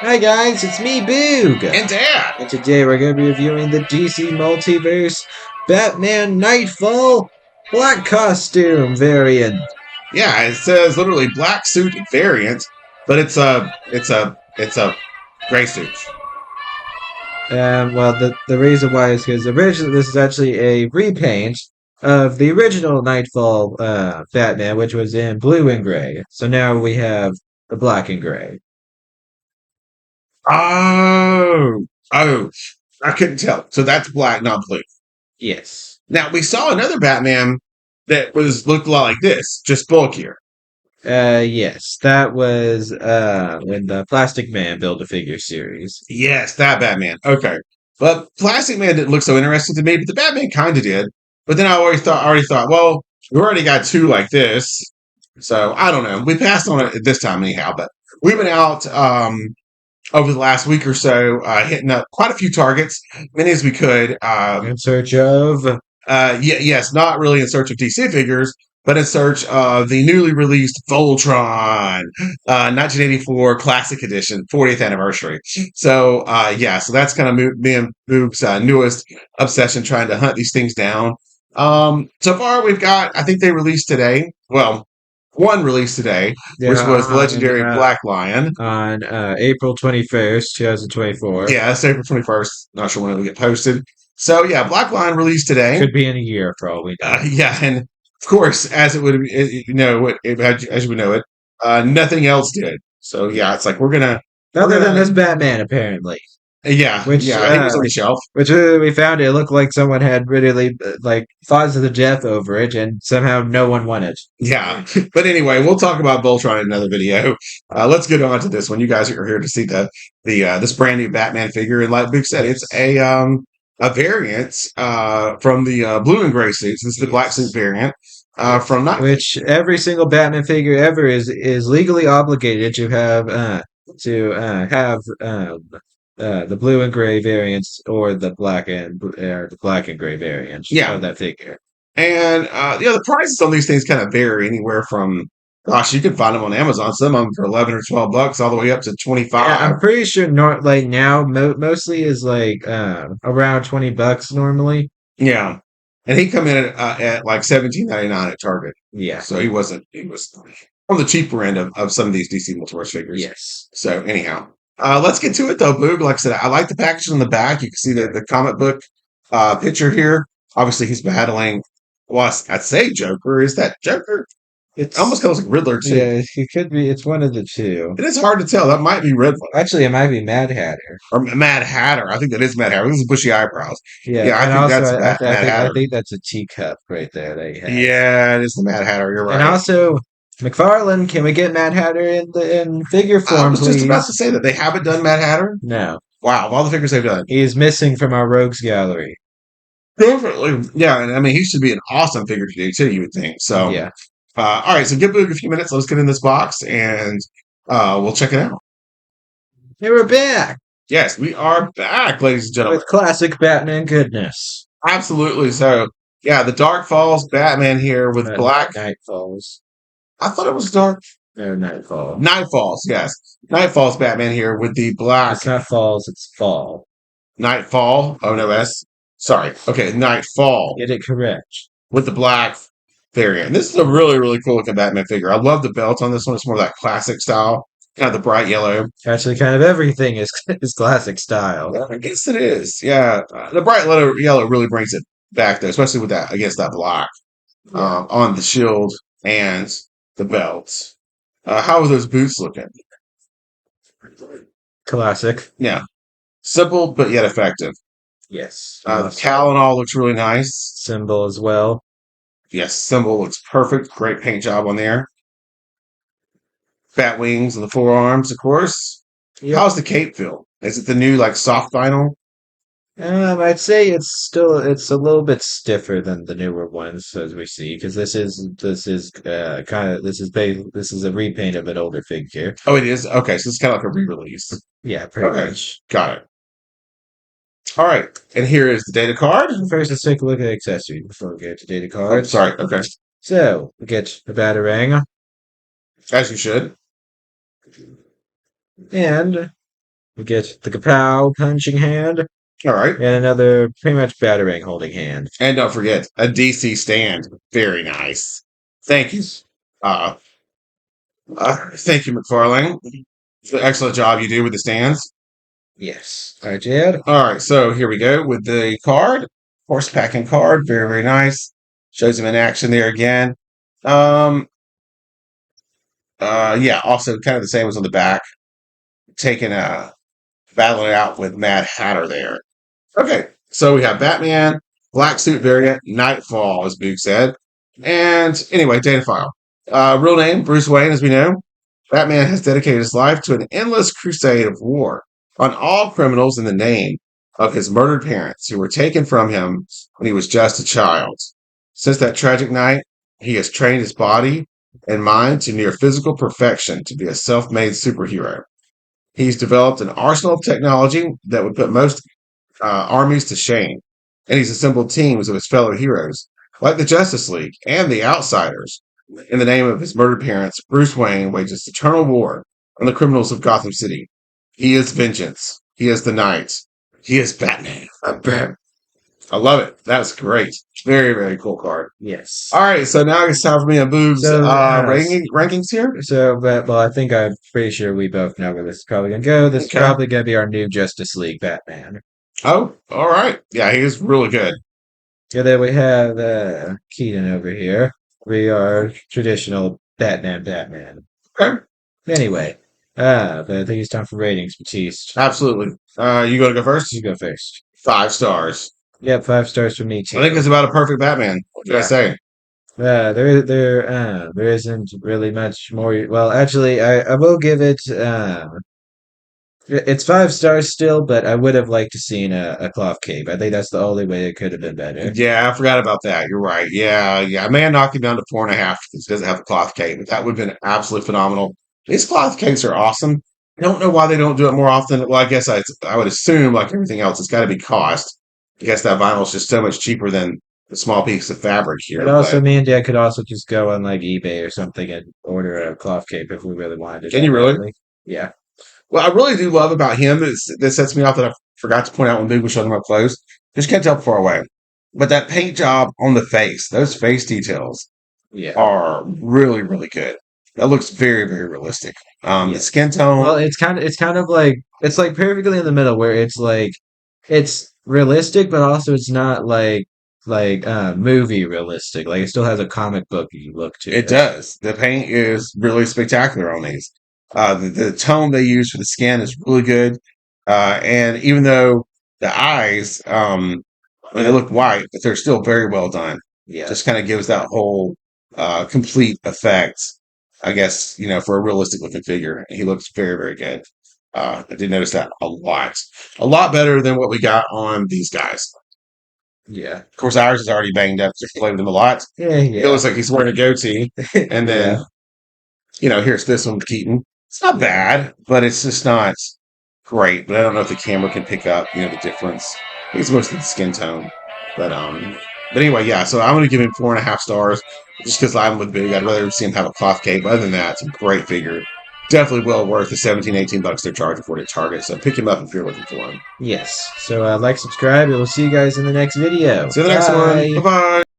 Hi guys, it's me, Boog, And Dad. and today we're going to be reviewing the DC Multiverse Batman Knightfall Black Costume variant. Yeah, it says literally black suit variant, but it's a gray suit. Well, the reason why is because originally this is actually a repaint of the original Knightfall Batman, which was in blue and gray. So now we have the black and gray. Oh, I couldn't tell. So that's black, not blue. Yes. Now we saw another Batman that was looked a lot like this, just bulkier. Yes, that was when the Plastic Man Build-A-Figure series. Yes, that Batman. Okay, but Plastic Man didn't look so interesting to me, but the Batman kind of did. But then I already thought, well, we already got two like this, so I don't know. We passed on it this time anyhow, but we've been out over the last week or so, hitting up quite a few targets, many as we could. In search of Yes, not really in search of DC figures, but in search of the newly released Voltron, 1984 Classic Edition, 40th anniversary. So, yeah, so that's kind of me and Boog's newest obsession, trying to hunt these things down. So far, we've got, I think they released today. Well, one released today, which yeah was the legendary Black Lion. on April 21st, 2024. Yeah, it's April 21st. Not sure when it'll get posted. So, yeah, Black Lion released today. Could be in a year for all we know. Yeah, and of course, as it would, as you would know it, nothing else did. So yeah, it's like we're Other than gonna, this Batman, apparently, yeah, which yeah. He was on the shelf. we found it looked like someone had really like thoughts of the death over it, and somehow no one won it. Yeah, but anyway, we'll talk about Voltron in another video. Let's get on to this one. You guys are here to see the this brand new Batman figure, and like Luke said, it's a variant from the blue and gray suits. This is the black suit variant from not. Which every single Batman figure ever is legally obligated to have the blue and gray variants or the black and gray variants Yeah, of that figure. and the prices on these things kind of vary anywhere from, gosh, you can find them on Amazon. Some of them for 11 or 12 bucks, all the way up to Yeah, 25. I'm pretty sure not like now mostly is like around $20 normally. Yeah, and he come in at like 17.99 at Target. Yeah. So he was on the cheaper end of some of these DC Multiverse figures. Yes. So anyhow, let's get to it though, Boog. Like I said, I like the package on the back. You can see the comic book picture here. Obviously, he's battling. Well, I'd say Joker. Is that Joker? It almost It's feels like Riddler too. yeah, it could be. It's one of the two. It is hard to tell. That might be Riddler Actually, it might be Mad Hatter. or Mad Hatter. I think that is Mad Hatter. This is bushy eyebrows. Yeah, Yeah, I and think also that's Mad I Hatter. think that's a teacup right there they have. Yeah, it is the Mad Hatter. You're And right. also, McFarlane, can we get Mad Hatter in figure I form, was just about please? to say that they haven't done Mad Hatter. No, Wow, of all the figures they've done, he is missing from our rogues gallery. definitely. Yeah, and I mean he should be an awesome figure to do too. You would think. So, Yeah, all right. So give Boog a few minutes. Let's get in this box and we'll check it out. hey, we're back Yes, we are back, ladies and gentlemen. with classic Batman goodness. Absolutely. So, yeah, the Dark Falls Batman here with black. Night Falls. I thought it was Dark. No, Nightfall. Night Falls, yes. Night Falls Batman here with the black It's not Falls, it's Fall. Nightfall. Oh no, S. Sorry. Okay, Nightfall Get it correct. with the black variant. This is a really, really cool looking Batman figure. I love the belt on this one. It's more of that classic style, kind of the bright yellow. Actually, kind of everything is classic style. I guess it is. Yeah, the bright yellow really brings it back though, especially with that against that black Yeah. on the shield and the belt. How are those boots looking? Classic. Yeah, simple but yet effective. Yes. The cowl and all looks really nice. Symbol as well. Yes, symbol looks perfect. Great paint job on there. Bat wings on the forearms, of course. Yep. How's the cape feel? Is it the new like soft vinyl? I'd say it's a little bit stiffer than the newer ones as we see because this is this is a repaint of an older figure. Oh, it is? Okay, so it's kind of like a re-release. Yeah, pretty Okay, much. got it. All right, and here is the data card. First, let's take a look at accessories before we get to data Oh, cards. sorry. Okay, So we get a batarang as you should. and We get the kapow punching hand All right. and another pretty much batarang holding hand. And don't forget, a DC stand. Very nice. Thank you. Uh, thank you, McFarlane. The excellent job you do with the stands. Yes. All right, Jad. All right, so here we go with the card. Horse packing card. Very, very nice. Shows him in action there again. Um, yeah, also kind of the same as on the back. Taking battling it out with Mad Hatter there. Okay, so we have Batman, Black Suit variant, Knightfall, as Boog said. And anyway, data file. Real name, Bruce Wayne, as we know. Batman has dedicated his life to an endless crusade of war on all criminals in the name of his murdered parents who were taken from him when he was just a child. Since that tragic night, he has trained his body and mind to near physical perfection to be a self made superhero. He's developed an arsenal of technology that would put most armies to shame, and he's assembled teams of his fellow heroes, like the Justice League and the Outsiders. In the name of his murdered parents, Bruce Wayne wages eternal war on the criminals of Gotham City. He is vengeance. He is the night. He is Batman. I love it. That's great. Very, very cool card. Yes. All right, so now it's time for me and Boob's So, rankings here. So, but well, I think I'm pretty sure we both know where this is probably gonna go. This is Okay. probably gonna be our new Justice League Batman. Oh, all right. Yeah, he is really good. Yeah, then we have Keaton over here. We are traditional Batman. Okay. Anyway, but I think it's time for ratings, Batiste. Absolutely. You going to go first? You go first. 5 stars. Yep, 5 stars from me too. I think it's about a perfect Batman. What did I say? There isn't really much more. Well, actually, I will give it. It's 5 stars still, but I would have liked to seen a cloth cape. I think that's the only way it could have been better. Yeah, I forgot about that. You're right. Yeah. I may have knocked him down to 4.5 because he doesn't have a cloth cape, but that would have been absolutely phenomenal. These cloth capes are awesome. I don't know why they don't do it more often. Well, I guess I would assume, like everything else, it's got to be cost. I guess that vinyl is just so much cheaper than the small piece of fabric here. But also, But me and Dad could also just go on like eBay or something and order a cloth cape if we really wanted it can that you really? badly. Yeah. What I really do love about him that sets me off that I forgot to point out when Big was showing him up close. Just can't tell far away. But that paint job on the face, those face details Yeah. are really, really good. That looks very, very realistic. The Yeah. skin Well, tone, it's kind of like it's like perfectly in the middle where it's like it's realistic, but also it's not like movie realistic. Like it still has a comic booky look to it it. does. The paint is really spectacular on these. The tone they use for the skin is really good. And even though the eyes, I mean, they look white, but they're still very well done. Yeah. Just kind of gives that whole complete effect, I guess, for a realistic looking figure. He looks very, very good. I did notice that a lot. A lot better than what we got on these guys. Yeah. Of course, ours is already banged up. Just played with him a lot. Yeah, It yeah. looks like he's wearing a goatee. And then, Yeah. here's this one, Keaton. It's not bad, but it's just not great. But I don't know if the camera can pick up, the difference. I think it's mostly the skin tone. But anyway, yeah. So I'm going to give him 4.5 stars, just because I'm with Big. I'd rather see him have a cloth cape. But other than that, it's a great figure. Definitely well worth the 17, $18 they're charging for it at Target. So pick him up if you're looking for him. Yes. So like, subscribe, and we'll see you guys in the next video. See you in the next one. Bye. Bye bye.